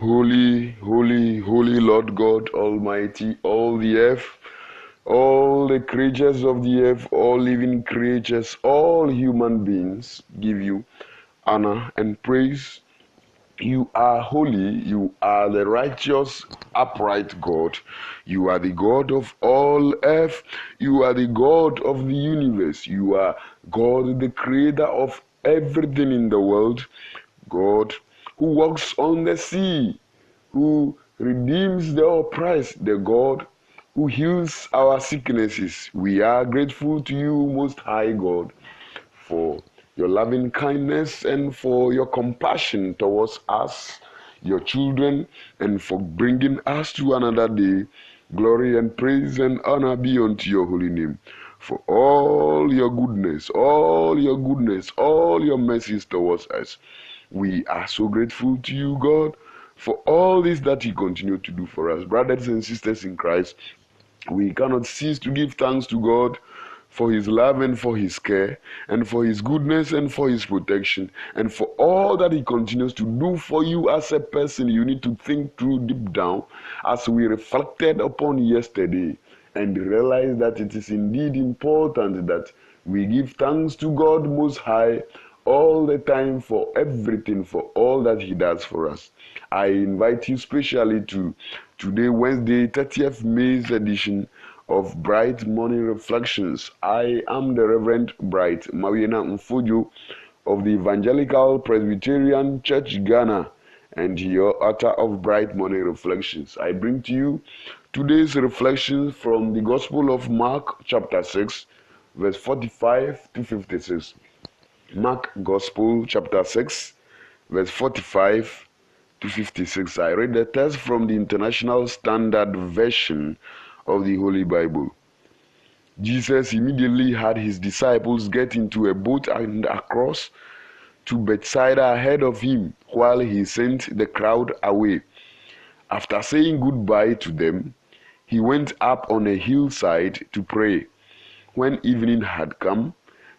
Holy, holy, holy Lord God Almighty, all the earth, all the creatures of the earth, all living creatures, all human beings give you honor and praise. You are holy, you are the righteous, upright God. You are the God of all earth, you are the God of the universe, you are God, the creator of everything in the world, God who walks on the sea, who redeems the oppressed, the God who heals our sicknesses. We are grateful to you, Most High God, for your loving kindness and for your compassion towards us, your children, and for bringing us to another day. Glory and praise and honor be unto your holy name. For all your goodness, all your goodness, all your mercies towards us. We are so grateful to you, God, for all this that you continue to do for us. Brothers and sisters in Christ, we cannot cease to give thanks to God for his love and for his care and for his goodness and for his protection and for all that he continues to do for you as a person. You need to think through deep down as we reflected upon yesterday and realize that it is indeed important that we give thanks to God Most High all the time for everything, for all that he does for us. I invite you specially to today, Wednesday, 30th May's edition of Bright Morning Reflections. I am the Reverend Bright Mawina Mfujo of the Evangelical Presbyterian Church Ghana and your author of Bright Morning Reflections. I bring to you today's reflections from the Gospel of Mark chapter 6 verse 45 to 56. Mark Gospel chapter 6 verse 45 to 56. I read the text from the International Standard Version of the Holy Bible. Jesus immediately had his disciples get into a boat and across to Bethsaida ahead of him while he sent the crowd away. After saying goodbye to them, he went up on a hillside to pray. When evening had come,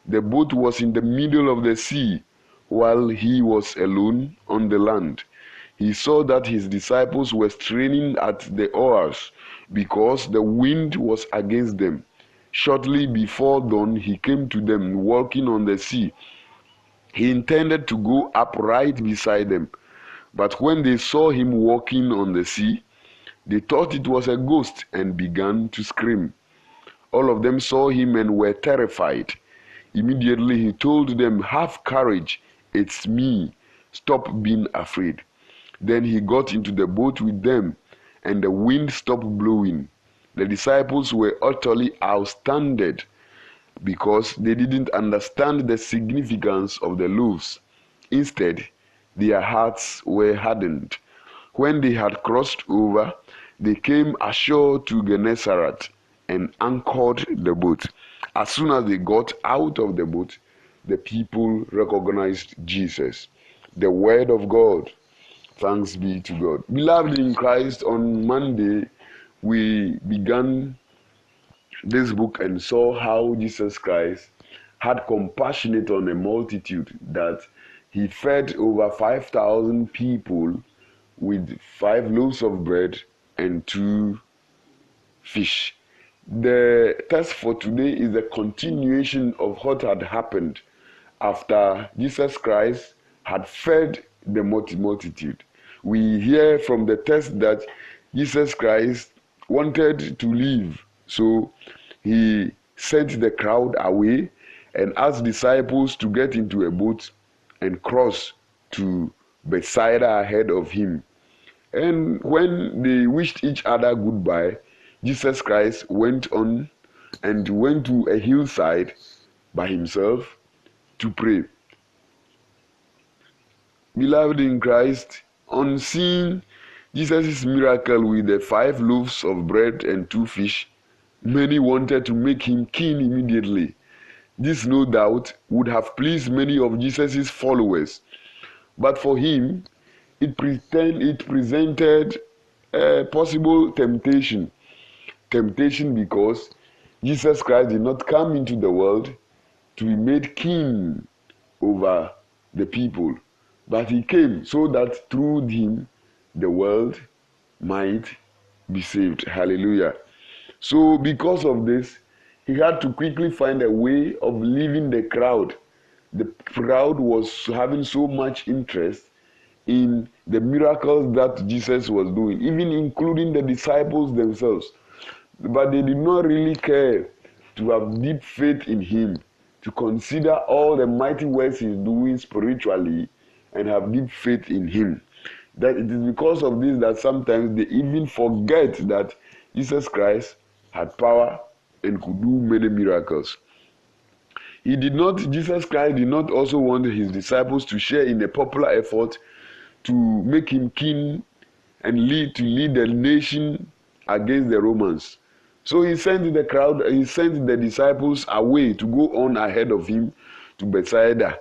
the boat was in the middle of the sea, while he was alone on the land. He saw that his disciples were straining at the oars because the wind was against them. Shortly before dawn, he came to them walking on the sea. He intended to go up right beside them, but when they saw him walking on the sea, they thought it was a ghost and began to scream. All of them saw him and were terrified. Immediately he told them, "Have courage, it's me. Stop being afraid." Then he got into the boat with them, and the wind stopped blowing. The disciples were utterly astounded because they didn't understand the significance of the loaves. Instead, their hearts were hardened. When they had crossed over, they came ashore to Gennesaret and anchored the boat. As soon as they got out of the boat, the people recognized Jesus. The word of God. Thanks be to God. Beloved in Christ, on Monday, we began this book and saw how Jesus Christ had compassionate on a multitude, that he fed over 5,000 people with 5 loaves of bread and 2 fish. The text for today is a continuation of what had happened after Jesus Christ had fed the multitude. We hear from the text that Jesus Christ wanted to leave, so he sent the crowd away and asked disciples to get into a boat and cross to Bethsaida ahead of him. And when they wished each other goodbye, Jesus Christ went on and went to a hillside by himself to pray. Beloved in Christ, on seeing Jesus' miracle with the 5 loaves of bread and 2 fish, many wanted to make him king immediately. This, no doubt, would have pleased many of Jesus' followers. But for him, it presented a possible temptation. Temptation because Jesus Christ did not come into the world to be made king over the people, but he came so that through him the world might be saved. Hallelujah. So because of this, he had to quickly find a way of leaving the crowd. The crowd was having so much interest in the miracles that Jesus was doing, even including the disciples themselves. But they did not really care to have deep faith in him, to consider all the mighty works he's doing spiritually and have deep faith in him. That it is because of this that sometimes they even forget that Jesus Christ had power and could do many miracles. Jesus Christ did not also want his disciples to share in a popular effort to make him king and lead the nation against the Romans. So he sent the disciples away to go on ahead of him to Bethsaida,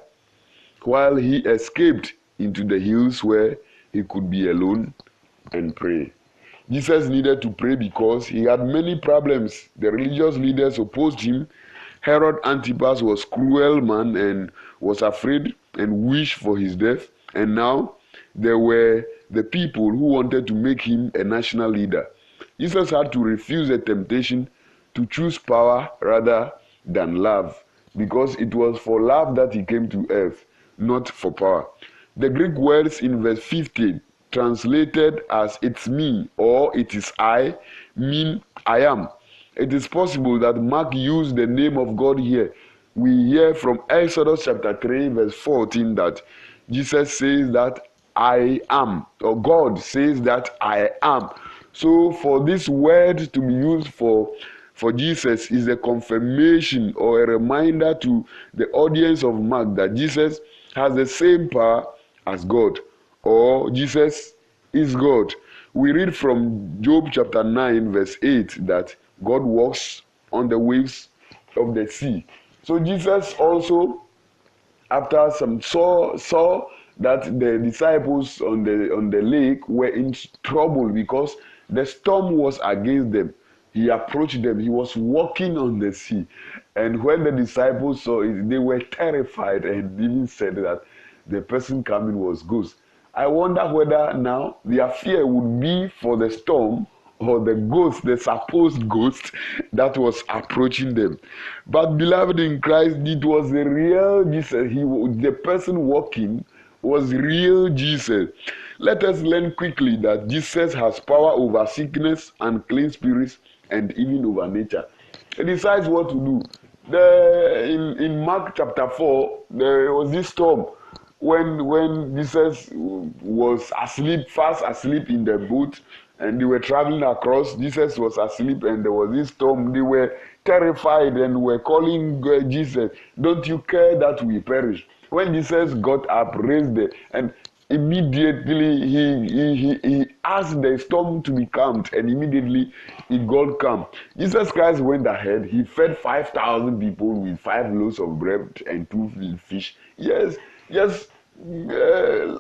while he escaped into the hills where he could be alone and pray. Jesus needed to pray because he had many problems. The religious leaders opposed him. Herod Antipas was a cruel man and was afraid and wished for his death. And now there were the people who wanted to make him a national leader. Jesus had to refuse the temptation to choose power rather than love, because it was for love that he came to earth, not for power. The Greek words in verse 15, translated as "it's me" or "it is I," mean "I am." It is possible that Mark used the name of God here. We hear from Exodus chapter 3 verse 14 that Jesus says that "I am," or God says that "I am." So for this word to be used for Jesus is a confirmation or a reminder to the audience of Mark that Jesus has the same power as God, or Jesus is God. We read from Job chapter 9 verse 8 that God walks on the waves of the sea. So Jesus also, after some saw that the disciples on the lake were in trouble because the storm was against them, he approached them. He was walking on the sea, and when the disciples saw it, they were terrified and even said that the person coming was ghost. I wonder whether now their fear would be for the storm or the ghost, the supposed ghost that was approaching them. But beloved in Christ, it was the real Jesus. The person walking was real Jesus. Let us learn quickly that Jesus has power over sickness, unclean spirits, and even over nature. He decides what to do. In Mark chapter 4, there was this storm when Jesus was asleep, fast asleep in the boat, and they were traveling across. Jesus was asleep, and there was this storm. They were terrified and were calling Jesus, "Don't you care that we perish?" When Jesus got up, raised it, and immediately he asked the storm to be calmed, and immediately it got calm. Jesus Christ went ahead. He fed 5,000 people with 5 loaves of bread and 2 fish. Yes,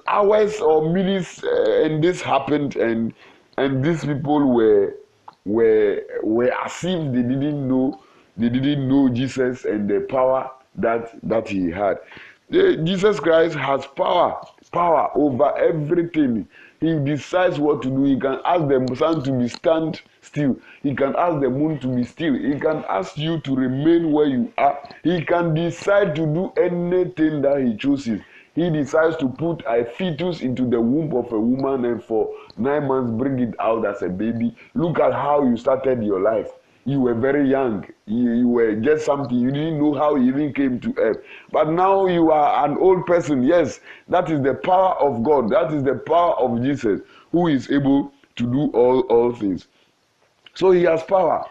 hours or minutes, and this happened, and these people were as if they didn't know Jesus and the power that he had. Jesus Christ has power over everything. He decides what to do. He can ask the sun to stand still. He can ask the moon to be still. He can ask you to remain where you are. He can decide to do anything that he chooses. He decides to put a fetus into the womb of a woman and for 9 months bring it out as a baby. Look at how you started your life. You were very young. You were just something. You didn't know how you even came to earth. But now you are an old person. Yes, that is the power of God. That is the power of Jesus, who is able to do all things. So he has power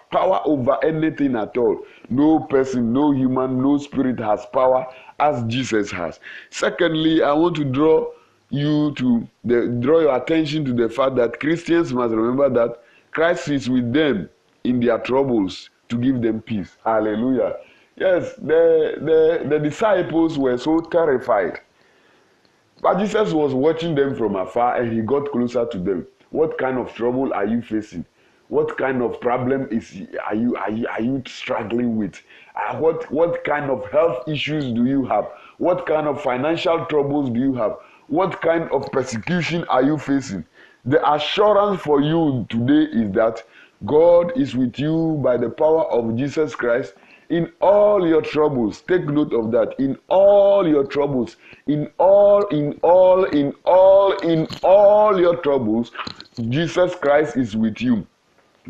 over anything at all. No person, no human, no spirit has power as Jesus has. Secondly, I want to draw your attention to the fact that Christians must remember that Christ is with them in their troubles to give them peace. Hallelujah. Yes, the disciples were so terrified. But Jesus was watching them from afar, and he got closer to them. What kind of trouble are you facing? What kind of problem are you struggling with? What kind of health issues do you have? What kind of financial troubles do you have? What kind of persecution are you facing? The assurance for you today is that God is with you by the power of Jesus Christ in all your troubles. Take note of that. In all your troubles, in all your troubles, Jesus Christ is with you.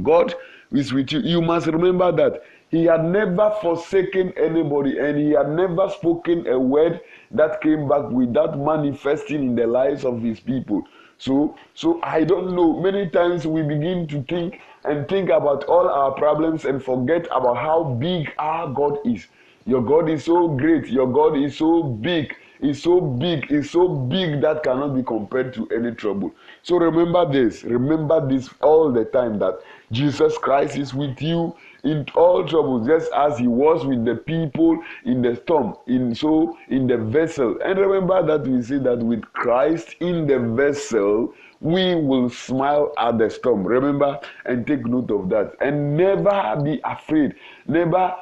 God is with you. You must remember that he had never forsaken anybody, and he had never spoken a word that came back without manifesting in the lives of his people. So I don't know. Many times we begin to think about all our problems and forget about how big our God is. Your God is so great. Your God is so big. It's so big. It's so big that cannot be compared to any trouble. So remember this. Remember this all the time, that Jesus Christ is with you in all troubles, just as he was with the people in the storm, in the vessel. And remember that we say that with Christ in the vessel, we will smile at the storm. Remember and take note of that. And never be afraid. Never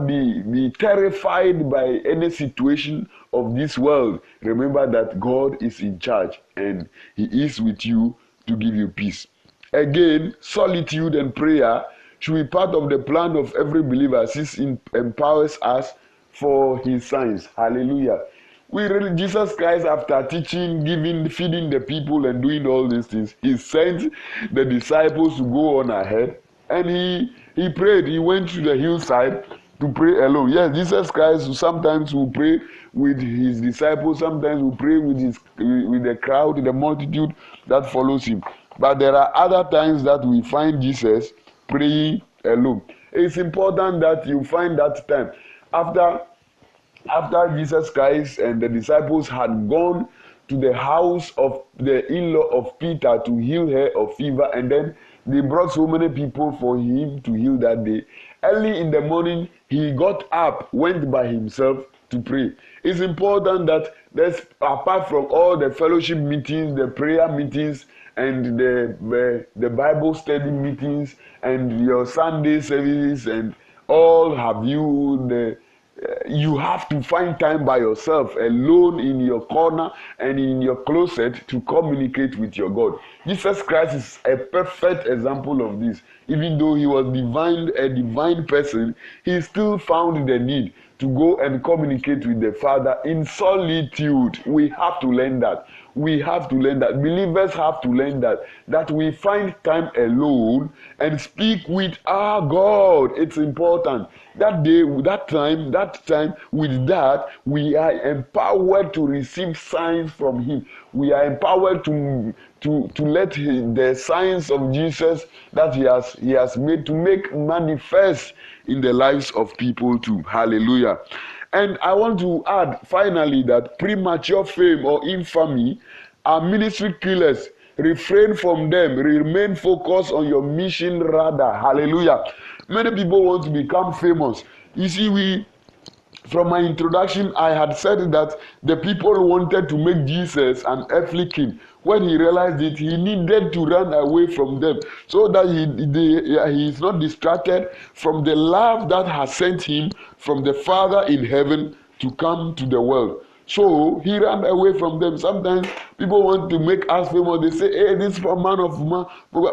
be terrified by any situation of this world. Remember that God is in charge and he is with you to give you peace. Again, solitude and prayer should be part of the plan of every believer, since it empowers us for his signs. Hallelujah. Jesus Christ, after teaching, giving, feeding the people and doing all these things, he sent the disciples to go on ahead, and he prayed. He went to the hillside to pray alone. Yes, Jesus Christ sometimes will pray with his disciples, sometimes will pray with the crowd, the multitude that follows him. But there are other times that we find Jesus praying alone. It's important that you find that time after Jesus Christ and the disciples had gone to the house of the in-law of Peter to heal her of fever, and then they brought so many people for him to heal that day. Early in the morning, he got up, went by himself to pray. It's important that apart from all the fellowship meetings, the prayer meetings, and the Bible study meetings, and your Sunday services, and all have you have to find time by yourself, alone in your corner and in your closet, to communicate with your God. Jesus Christ is a perfect example of this. Even though he was a divine person, he still found the need to go and communicate with the Father in solitude. We have to learn that. We have to learn that. Believers have to learn that we find time alone and speak with our God. It's important. That day, that time, with that, we are empowered to receive signs from him. We are empowered to let the signs of Jesus that he has made to make manifest in the lives of people too. Hallelujah. And I want to add finally that premature fame or infamy are ministry killers. Refrain from them. Remain focused on your mission rather. Hallelujah. Many people want to become famous. You see, from my introduction, I had said that the people wanted to make Jesus an earthly king. When he realized it, he needed to run away from them so that he is not distracted from the love that has sent him from the Father in heaven to come to the world. So he ran away from them. Sometimes people want to make us famous. They say, hey, this man of man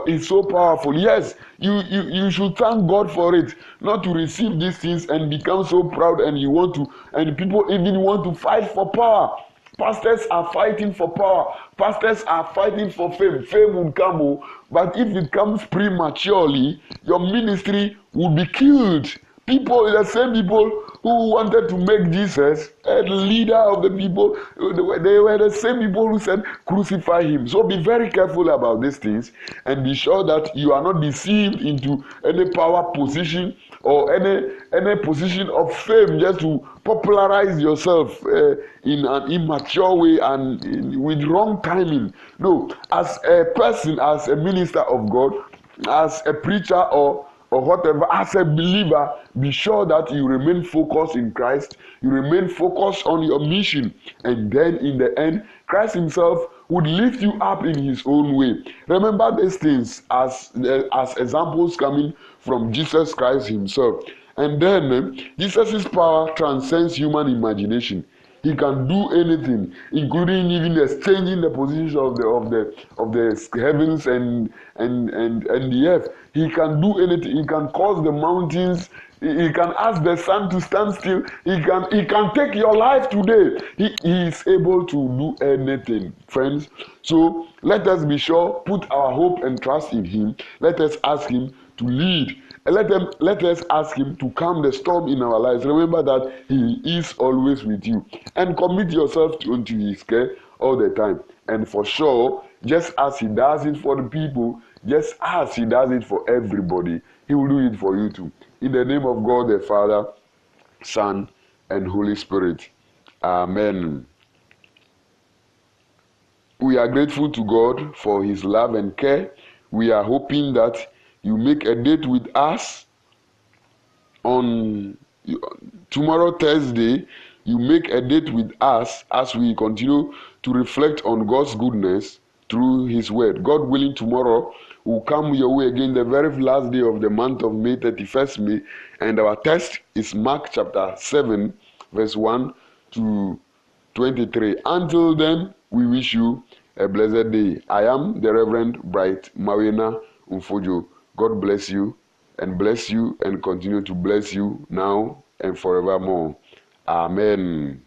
is so powerful. Yes, you should thank God for it. Not to receive these things and become so proud, and people even want to fight for power. Pastors are fighting for power. Pastors are fighting for fame. Fame will come, but if it comes prematurely, your ministry will be killed. The same people who wanted to make Jesus a leader of the people, they were the same people who said, crucify him. So be very careful about these things and be sure that you are not deceived into any power position or any position of fame just to popularize yourself in an immature way and with wrong timing. No, as a person, as a minister of God, as a preacher or whatever, as a believer, be sure that you remain focused in Christ, you remain focused on your mission, and then in the end, Christ himself would lift you up in his own way. Remember these things as examples coming from Jesus Christ himself. And then Jesus' power transcends human imagination. He can do anything, including even exchanging the position of the heavens and the earth. He can do anything. He can cause the mountains. He can ask the sun to stand still. He can take your life today. He is able to do anything, friends. So let us be sure, put our hope and trust in him. Let us ask him to lead. And let us ask him to calm the storm in our lives. Remember that he is always with you. And commit yourself unto his care all the time. And for sure, just as he does it for the people, just as he does it for everybody, he will do it for you too. In the name of God the Father, Son, and Holy Spirit. Amen. We are grateful to God for his love and care. We are hoping that you make a date with us on tomorrow, Thursday. You make a date with us as we continue to reflect on God's goodness through his word. God willing, tomorrow will come your way again, the very last day of the month of May, 31st May. And our text is Mark chapter 7, verse 1 to 23. Until then, we wish you a blessed day. I am the Reverend Bright Mawena Umfojo. God bless you and continue to bless you now and forevermore. Amen.